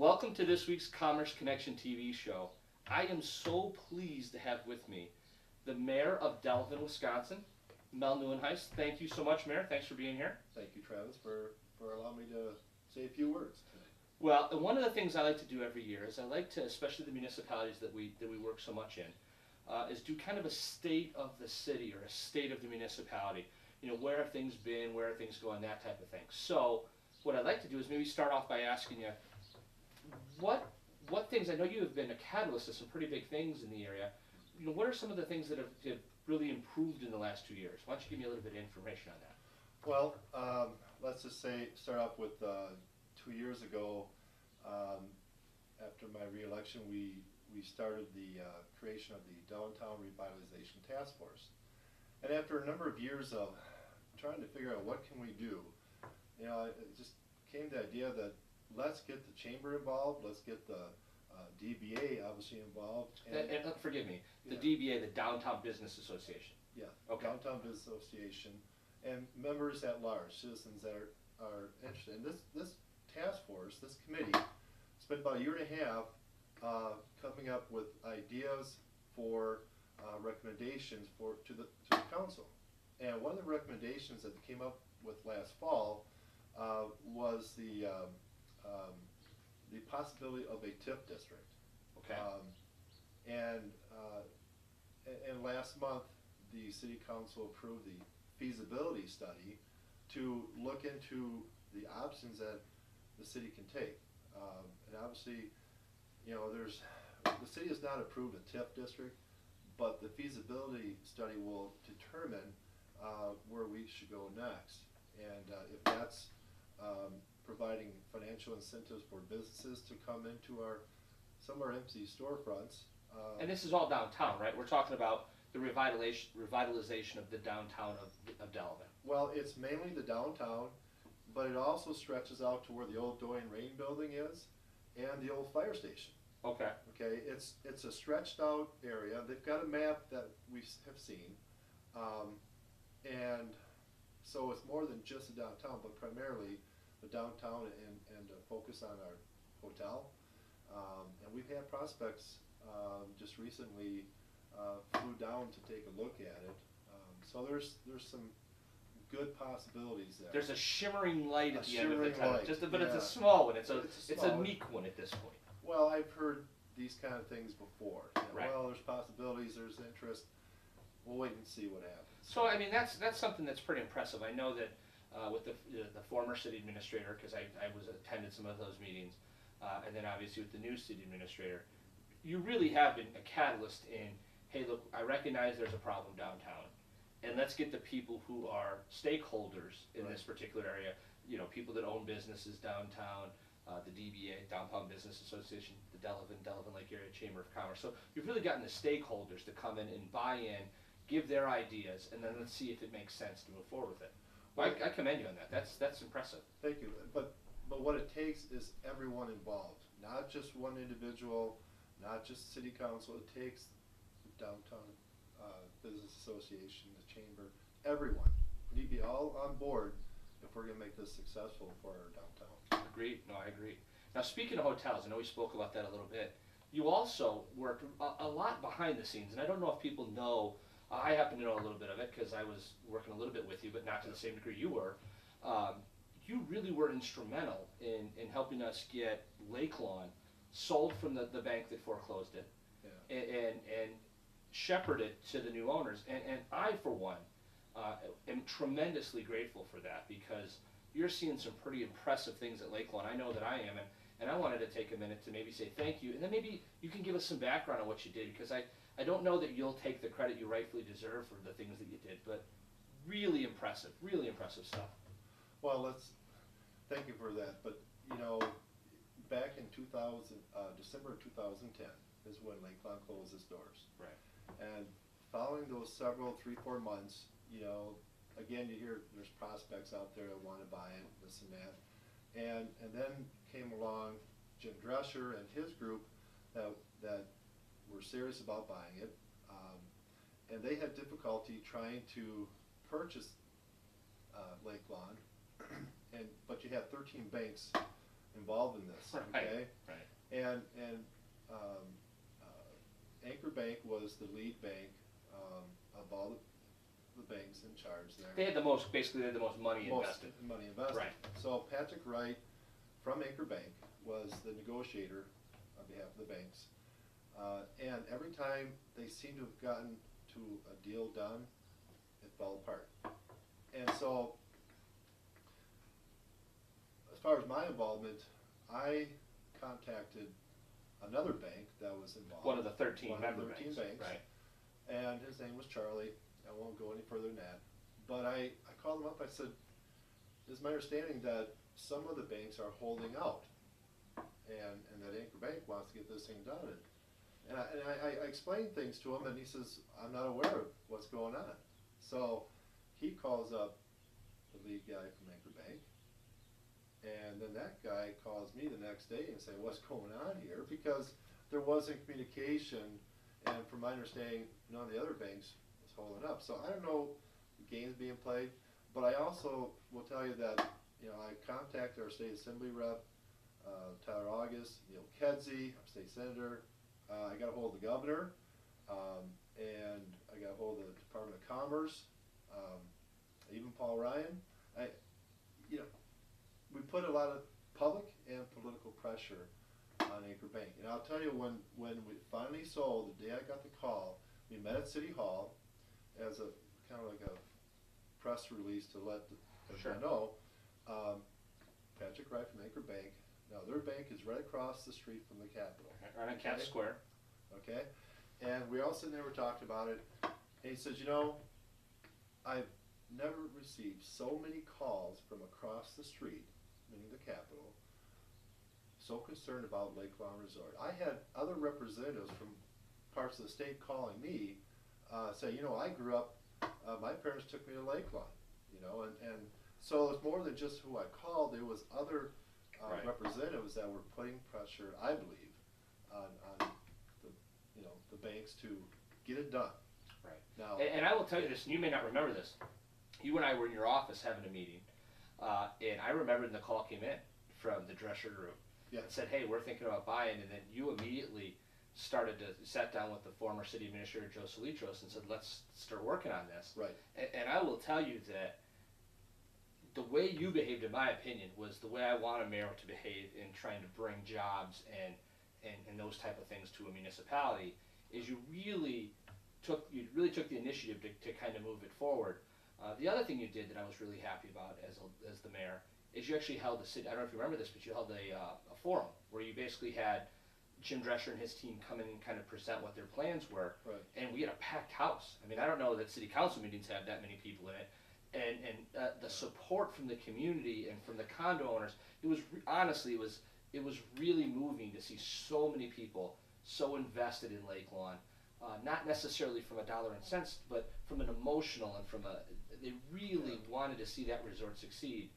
Welcome to this week's Commerce Connection TV show. I am so pleased to have with me the mayor of Delavan, Wisconsin, Mel Nieuwenhuis. Thank you so much, Mayor. Thanks for being here. Thank you, Travis, for allowing me to say a few words today. Well, one of the things I like to do every year is I like to, especially the municipalities that we work so much in, is do kind of a state of the city or a state of the municipality. You know, where have things been, where are things going, that type of thing. So what I'd like to do is maybe start off by asking you, what things, I know you have been a catalyst of some pretty big things in the area. You know, what are some of the things that have really improved in the last 2 years? Why don't you give me a little bit of information on that? Well, let's just start off with 2 years ago, after my reelection, we started the creation of the Downtown Revitalization Task Force. And after a number of years of trying to figure out what can we do, you know, it just came to the idea that let's get the chamber involved, let's get the DBA obviously involved. And forgive me, the yeah. DBA, the Downtown Business Association. Yeah, Okay. Downtown Business Association, and members at large, citizens that are interested. And this task force, this committee, spent about a year and a half coming up with ideas for recommendations to the council. And one of the recommendations that they came up with last fall was the possibility of a TIF district. Okay. And last month, the city council approved the feasibility study to look into the options that the city can take. And obviously, you know, the city has not approved a TIF district, but the feasibility study will determine where we should go next. And if that's providing financial incentives for businesses to come into some of our empty storefronts. And this is all downtown, right? We're talking about the revitalization of the downtown of Delavan. Well, it's mainly the downtown, but it also stretches out to where the old Dorian Rain building is and the old fire station. Okay. Okay, it's a stretched out area. They've got a map that we have seen. And so it's more than just the downtown, but primarily the downtown and focus on our hotel. And we've had prospects just recently flew down to take a look at it. So there's some good possibilities there. There's a shimmering light at the end of the shimmering tunnel, light, but it's a yeah. small one. It's a small one. meek one at this point. Well, I've heard these kind of things before. You know, Right. Well, there's possibilities, there's interest. We'll wait and see what happens. So I mean, that's something that's pretty impressive. I know that with the former city administrator, because I attended some of those meetings, and then obviously with the new city administrator, you really have been a catalyst in, hey, look, I recognize there's a problem downtown, and let's get the people who are stakeholders in this particular area, you know, people that own businesses downtown, the DBA, Downtown Business Association, the Delavan Lake Area Chamber of Commerce. So you've really gotten the stakeholders to come in and buy in, give their ideas, and then let's see if it makes sense to move forward with it. Well, I commend you on that. That's impressive. Thank you. But what it takes is everyone involved, not just one individual, not just city council. It takes the Downtown Business Association, the chamber, everyone. We need to be all on board if we're going to make this successful for our downtown. Agreed. No, I agree. Now, speaking of hotels, I know we spoke about that a little bit. You also worked a lot behind the scenes, and I don't know if people know. I happen to know a little bit of it because I was working a little bit with you, but not to the same degree you were. You really were instrumental in helping us get Lake Lawn sold from the bank that foreclosed it, Yeah. and shepherd it to the new owners. And I, for one, am tremendously grateful for that, because you're seeing some pretty impressive things at Lake Lawn. I know that I am, and I wanted to take a minute to maybe say thank you, and then maybe you can give us some background on what you did, because I don't know that you'll take the credit you rightfully deserve for the things that you did, but really impressive stuff. Well, thank you for that. But you know, back in December of 2010 is when Lake Lawn closed its doors. Right. And following those several 3-4 months, you know, again, you hear there's prospects out there that want to buy it, this and that. And then came along Jim Drescher and his group that were serious about buying it. And they had difficulty trying to purchase Lake Lawn, but you had 13 banks involved in this, okay? Right. And Anchor Bank was the lead bank of all the banks in charge there. They had the most, basically they had the most money invested. Money invested. Right. So Patrick Wright from Anchor Bank was the negotiator on behalf of the banks. And every time they seemed to have gotten to a deal done, it fell apart. And so, as far as my involvement, I contacted another bank that was involved. One of the 13 member 13 banks. Right. And his name was Charlie. I won't go any further than that. But I called him up. I said, it's my understanding that some of the banks are holding out, and that Anchor Bank wants to get this thing done. And I explained things to him, and he says, I'm not aware of what's going on. So he calls up the lead guy from Anchor Bank, and then that guy calls me the next day and say, what's going on here? Because there wasn't communication, and from my understanding, none of the other banks was holding up. So I don't know the games being played, but I also will tell you that, you know, I contacted our state assembly rep, Tyler August, Neil Kedzie, our state senator. I got a hold of the governor, and I got a hold of the Department of Commerce, even Paul Ryan. You know, we put a lot of public and political pressure on Anchor Bank. And I'll tell you, when we finally sold, the day I got the call, we met at City Hall as a kind of like a press release to let everyone know. Patrick Wright from Anchor Bank. Now their bank is right across the street from the Capitol. Right on Cap Square. Okay, and we all sitting there, we talked about it. And he says, you know, I've never received so many calls from across the street, meaning the Capitol, so concerned about Lake Lawn Resort. I had other representatives from parts of the state calling me, say, you know, I grew up, my parents took me to Lake Lawn, you know, and so it's more than just who I called. There was other representatives that were putting pressure, I believe, on the, you know, the banks to get it done. Right. Now, and I will tell you this, and you may not remember this. You and I were in your office having a meeting, and I remember when the call came in from the Drescher Group. Yeah. And said, hey, we're thinking about buying, and then you immediately sat down with the former city administrator, Joe Salitros, and said, let's start working on this. Right. And I will tell you that the way you behaved, in my opinion, was the way I want a mayor to behave in trying to bring jobs and those type of things to a municipality, is you really took the initiative to kind of move it forward. The other thing you did that I was really happy about as the mayor is you actually held I don't know if you remember this, but you held a forum where you basically had Jim Drescher and his team come in and kind of present what their plans were. Right. And we had a packed house. I mean, I don't know that city council meetings have that many people in it. And the support from the community and from the condo owners, it was honestly, it was really moving to see so many people so invested in Lake Lawn. Not necessarily from a dollar and cents, but from an emotional and they really wanted to see that resort succeed.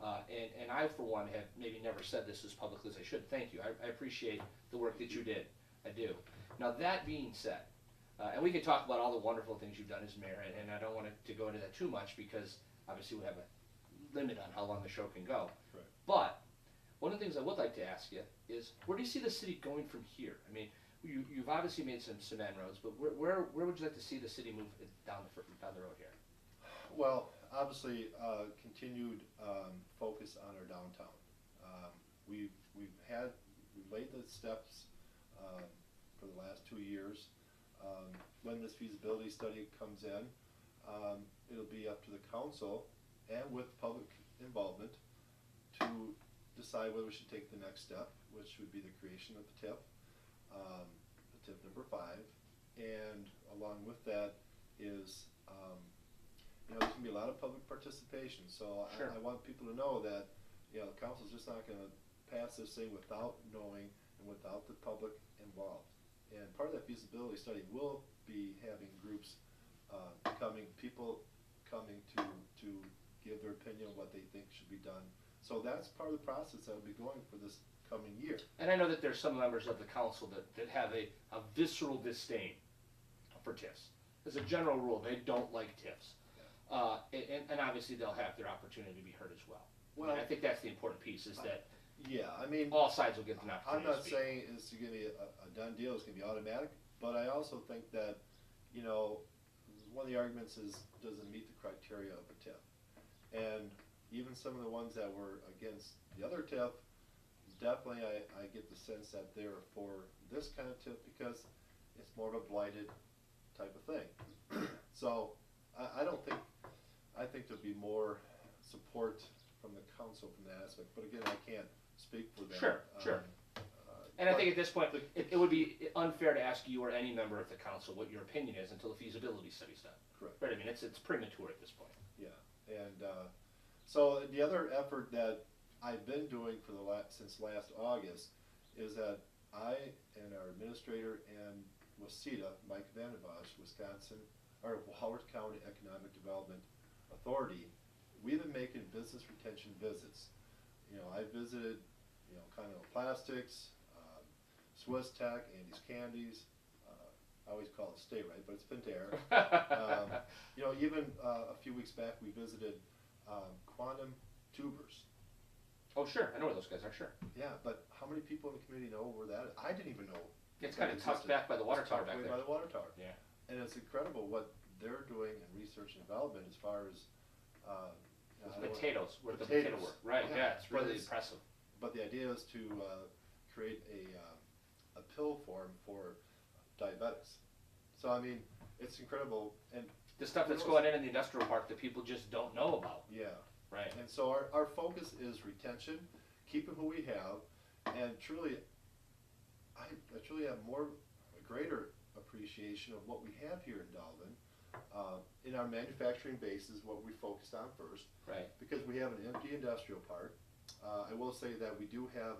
And I, for one, have maybe never said this as publicly as I should. Thank you. I appreciate the work that you did. I do. Now, that being said, and we can talk about all the wonderful things you've done as mayor, and I don't want to go into that too much because obviously we have a limit on how long the show can go. Right. But one of the things I would like to ask you is, where do you see the city going from here? I mean, you've obviously made some inroads, but where would you like to see the city move down the road here? Well, obviously, continued focus on our downtown. We've laid the steps for the last 2 years. When this feasibility study comes in, it'll be up to the council and with public involvement to decide whether we should take the next step, which would be the creation of the TIP number 5, and along with that is you know, there's going to be a lot of public participation, so sure. I want people to know that, you know, the council's just not going to pass this thing without knowing and without the public involved. And part of that feasibility study will be having groups people coming to give their opinion on what they think should be done. So that's part of the process that will be going for this coming year. And I know that there's some members of the council that have a visceral disdain for TIFs. As a general rule, they don't like TIFs. And obviously they'll have their opportunity to be heard as well. Well, I think that's the important piece, is that Yeah, I mean, all sides will get an I'm opportunity not to speak. saying it's gonna be a done deal, it's gonna be automatic, but I also think that, you know, one of the arguments is, does it meet the criteria of a TIF? And even some of the ones that were against the other TIF, definitely I get the sense that they're for this kind of TIF because it's more of a blighted type of thing. So, I don't think, I think there'll be more support from the council from that aspect, but again, I can't speak for them. Sure. And I think at this point, it would be unfair to ask you or any member of the council what your opinion is until the feasibility study's done. Correct. Right, I mean, it's premature at this point. Yeah, and so the other effort that I've been doing for since last August is that I and our administrator and WASITA, Mike Vandenbosch, Wisconsin, or Howard County Economic Development Authority, we've been making business retention visits. You know, I visited, you know, Continental Plastics, Swiss Tech, Andy's Candies. I always call it Stay Right, but it's Pentair. You know, even a few weeks back we visited Quantum Tubers. Oh, sure, I know where those guys are, sure. Yeah, but how many people in the community know where that is? I didn't even know. It's kind of tucked back by the water tower back there. By the water tower. Yeah. And it's incredible what they're doing in research and development as far as Potatoes, where the potato work. Right, yeah, it's really impressive. But the idea is to create a pill form for diabetics. So I mean, it's incredible. And The stuff that's going in the industrial park that people just don't know about. yeah. Right. And so our focus is retention, keeping who we have, and truly, I truly have a greater appreciation of what we have here in Delavan. In our manufacturing base is what we focused on first. Right. Because we have an empty industrial park. I will say that we do have,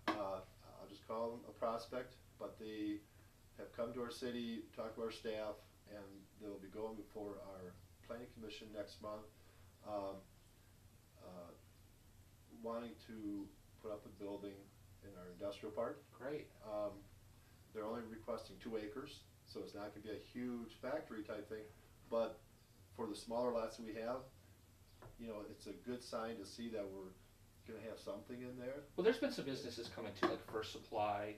I'll just call them a prospect, but they have come to our city, talked to our staff, and they'll be going before our planning commission next month. Wanting to put up a building in our industrial park. Great. They're only requesting 2 acres, so it's not going to be a huge factory type thing, but for the smaller lots that we have, you know, it's a good sign to see that we're going to have something in there. Well, there's been some businesses coming too, like First Supply,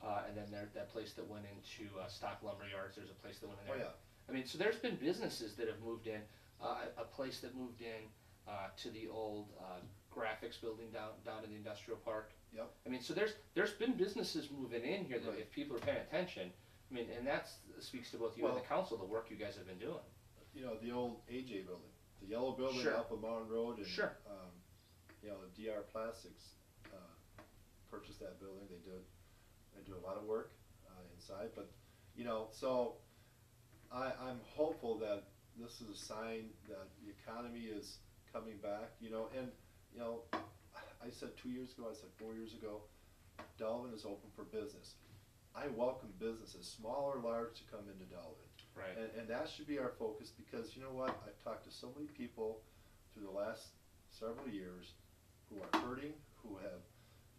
and then that place that went into Stock Lumber Yards, there's a place that went in there. Oh, yeah. I mean, so there's been businesses that have moved in, a place that moved in to the old graphics building down in the industrial park. Yep. I mean, so there's been businesses moving in here that Right. if people are paying attention, I mean, and that speaks to both you and the council, the work you guys have been doing. You know, the old AJ building, the yellow building Sure. up on Mountain Road, and Sure. you know, DR Plastics purchased that building. They do a lot of work inside, but you know, so I'm hopeful that this is a sign that the economy is coming back. You know, and you know, I said 2 years ago, I said 4 years ago, Delavan is open for business. I welcome businesses, small or large, to come into Delavan. Right. And that should be our focus, because you know what? I've talked to so many people through the last several years who are hurting, who have,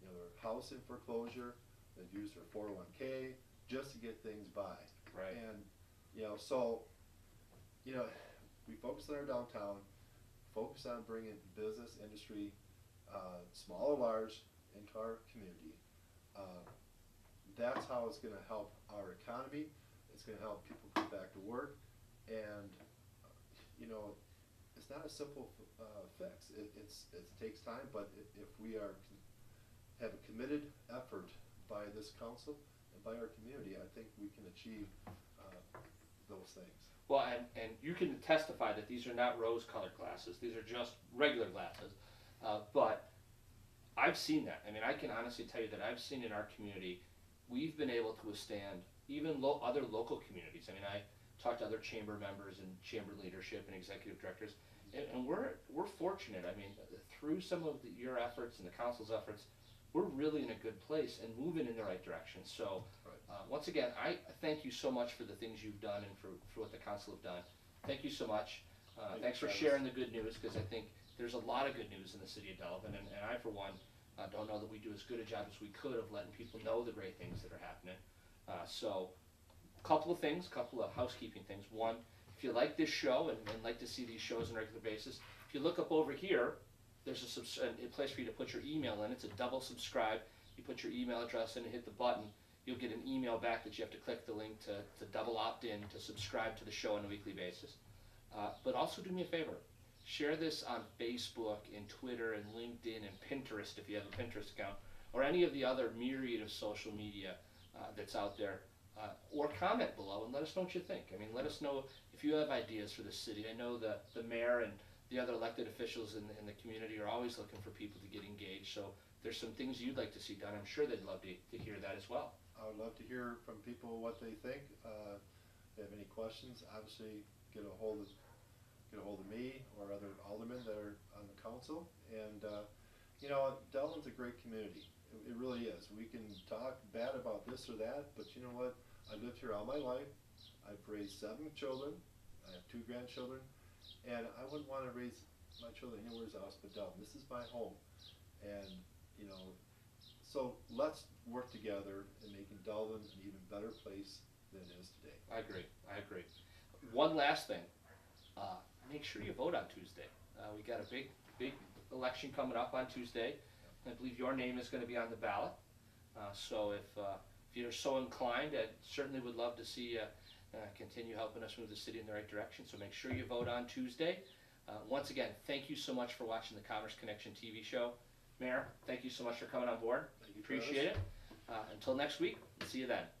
you know, their house in foreclosure, they've used their 401k just to get things by. Right. And, you know, so, you know, we focus on our downtown, focus on bringing business, industry, small or large, into our community. That's how it's going to help our economy. It's going to help people come back to work, and you know, it's not a simple fix. It takes time, but if we have a committed effort by this council and by our community, I think we can achieve those things. Well, and you can testify that these are not rose-colored glasses. These are just regular glasses. But I've seen that. I mean, I can honestly tell you that I've seen in our community, we've been able to withstand even other local communities. I mean, I talked to other chamber members and chamber leadership and executive directors, and we're fortunate. I mean, through some of your efforts and the council's efforts, we're really in a good place and moving in the right direction. So, once again, I thank you so much for the things you've done and for what the council have done. Thank you so much. Thanks for sharing the good news, because I think there's a lot of good news in the city of Delavan, and I, for one, don't know that we do as good a job as we could of letting people know the great things that are happening. So, couple of housekeeping things. One, if you like this show and like to see these shows on a regular basis, if you look up over here, there's a place for you to put your email in. It's a double subscribe. You put your email address in and hit the button. You'll get an email back that you have to click the link to double opt in to subscribe to the show on a weekly basis. But also do me a favor. Share this on Facebook and Twitter and LinkedIn and Pinterest if you have a Pinterest account, or any of the other myriad of social media that's out there. Or comment below and let us know what you think. I mean, let us know if you have ideas for the city. I know the mayor and the other elected officials in the community are always looking for people to get engaged. So if there's some things you'd like to see done, I'm sure they'd love to hear that as well. I would love to hear from people what they think. If they have any questions, obviously get a hold of me or other aldermen that are on the council. And you know, Delavan's a great community. It really is. We can talk bad about this or that, but you know what? I lived here all my life. I've raised 7 children. I have 2 grandchildren, and I wouldn't want to raise my children anywhere else but Delavan. This is my home, and you know, so let's work together in making Delavan an even better place than it is today. I agree. One last thing. Make sure you vote on Tuesday. We got a big election coming up on Tuesday. I believe your name is going to be on the ballot. So if you're so inclined, I certainly would love to see you continue helping us move the city in the right direction. So make sure you vote on Tuesday. Once again, thank you so much for watching the Commerce Connection TV show. Mayor, thank you so much for coming on board. Thank you, Appreciate it. Until next week, see you then.